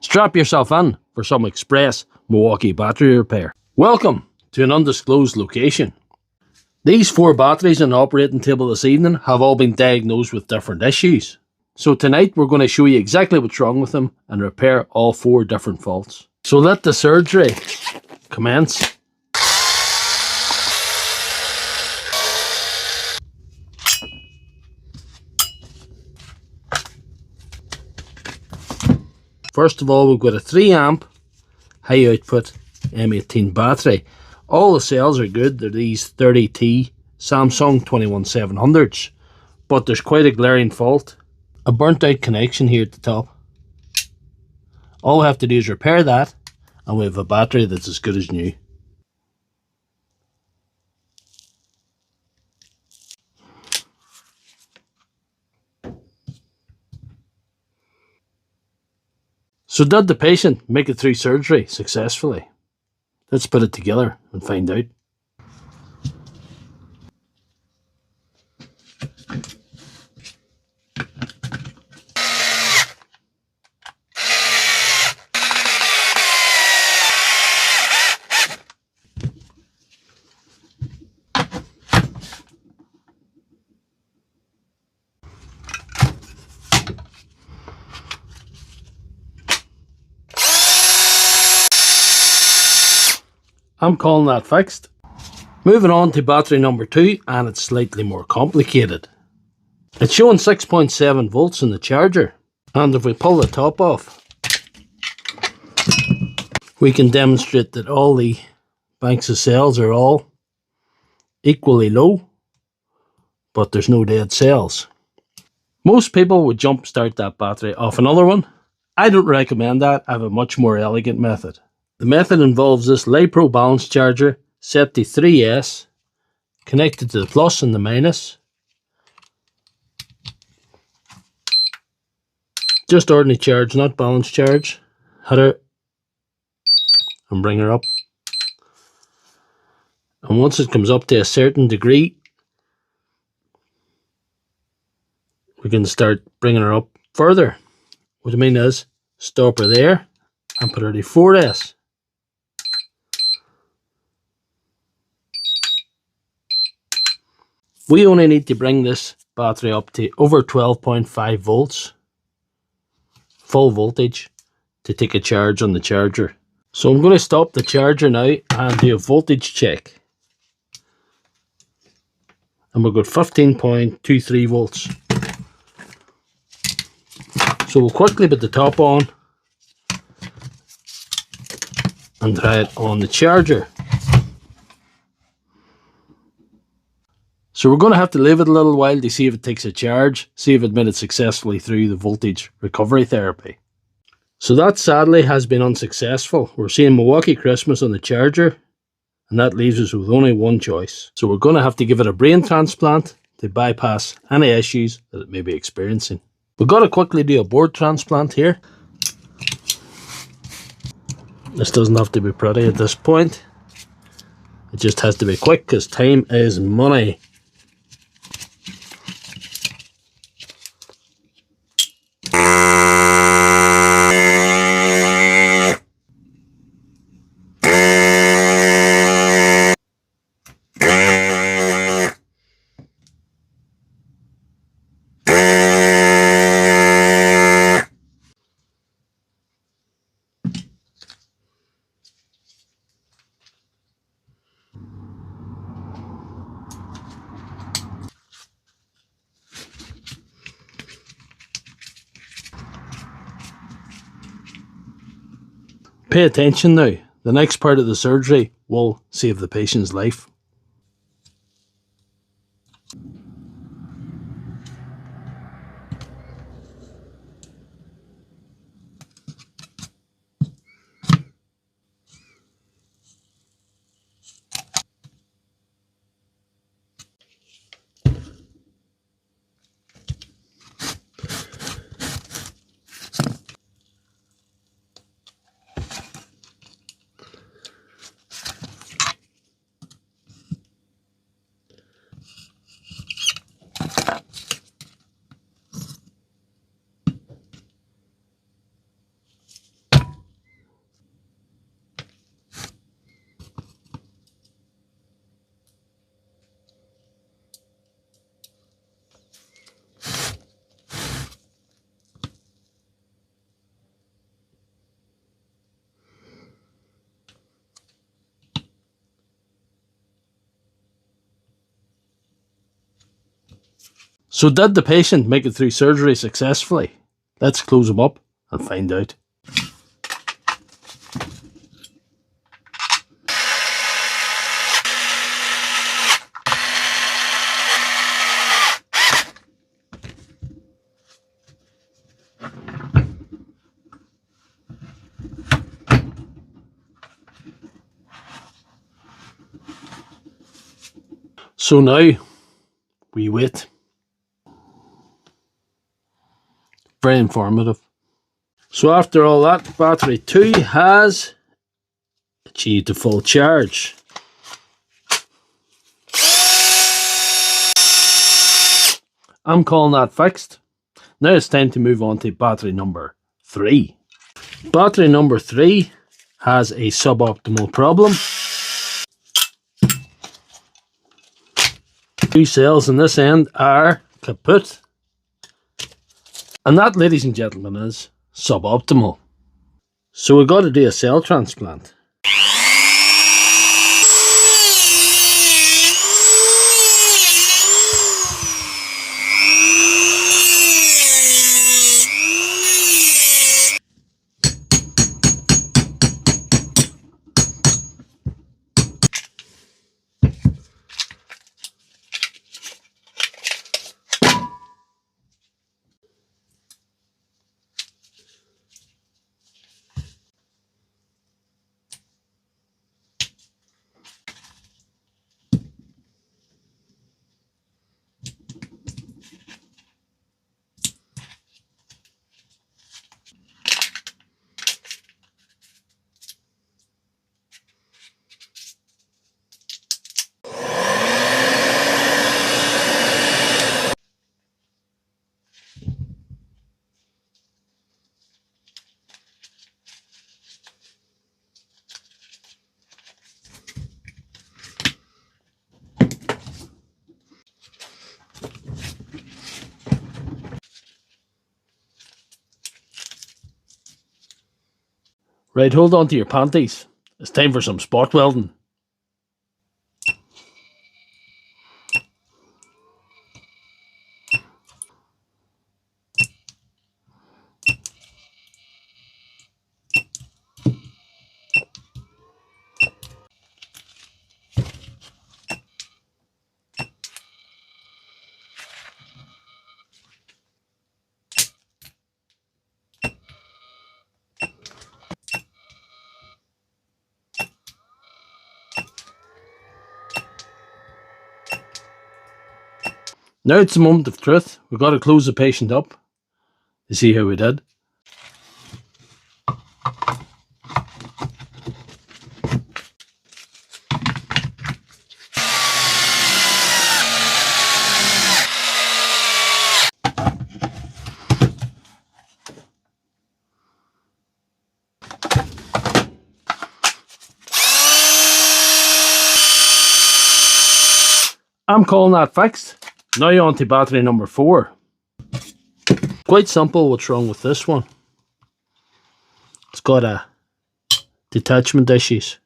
Strap yourself in for some express Milwaukee battery repair. Welcome to an undisclosed location. These 4 batteries on the operating table this evening have all been diagnosed with different issues. So tonight we're going to show you exactly what's wrong with them and repair all 4 different faults. So let the surgery commence. First of all, we've got a 3 amp high output M18 battery. All the cells are good. They're these 30T Samsung 21700s, but there's quite a glaring fault. A burnt out connection here at the top. All we have to do is repair that and we have a battery that's as good as new. So did the patient make it through surgery successfully? Let's put it together and find out. I'm calling that fixed. Moving on to battery number 2, and it's slightly more complicated. It's showing 6.7 volts in the charger, and if we pull the top off, we can demonstrate that all the banks of cells are all equally low, but there's no dead cells. Most people would jump start that battery off another one. I don't recommend that. I have a much more elegant method. The method involves this LiPro balance charger set to 3S, connected to the plus and the minus. Just ordinary charge, not balance charge. Hit her and bring her up. And once it comes up to a certain degree, we can start bringing her up further. What I mean is, stop her there and put her to 4S. We only need to bring this battery up to over 12.5 volts, full voltage, to take a charge on the charger. So I'm going to stop the charger now and do a voltage check. And we've got 15.23 volts. So we'll quickly put the top on and try it on the charger. So we're going to have to leave it a little while to see if it takes a charge, see if it made it successfully through the voltage recovery therapy. So that sadly has been unsuccessful. We're seeing Milwaukee Christmas on the charger, and that leaves us with only one choice. So we're going to have to give it a brain transplant to bypass any issues that it may be experiencing. We've got to quickly do a board transplant here. This doesn't have to be pretty at this point. It just has to be quick because time is money. Pay attention now. The next part of the surgery will save the patient's life. So did the patient make it through surgery successfully? Let's close him up and find out. So now we wait. Very informative. So after all that, battery 2 has achieved a full charge. I'm calling that fixed. Now it's time to move on to battery number 3. Battery number 3 has a suboptimal problem. 2 cells in this end are kaput. And that, ladies and gentlemen, is suboptimal. So we've got to do a cell transplant. Right, hold on to your panties. It's time for some spot welding. Now it's the moment of truth. We've got to close the patient up to see how we did. I'm calling that fixed. Now you're on to battery number 4. Quite simple what's wrong with this one. It's got a detachment issues.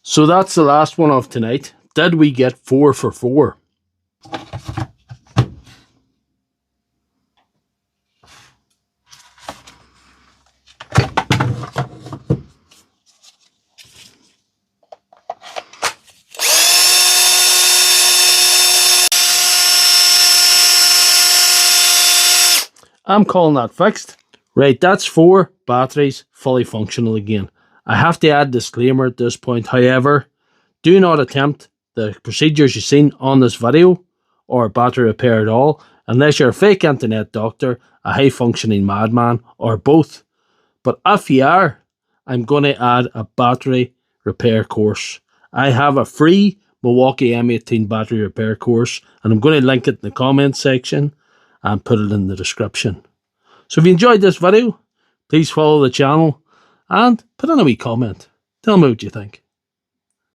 So that's the last one of tonight. Did we get 4 for 4? I'm calling that fixed. Right, that's 4 batteries fully functional again. I have to add a disclaimer at this point, however, do not attempt the procedures you've seen on this video or battery repair at all unless you're a fake internet doctor, a high functioning madman, or both. But if you are, I'm going to add a battery repair course. I have a free Milwaukee M18 battery repair course, and I'm going to link it in the comment section and put it in the description. So if you enjoyed this video, please follow the channel and put in a wee comment. Tell me what you think.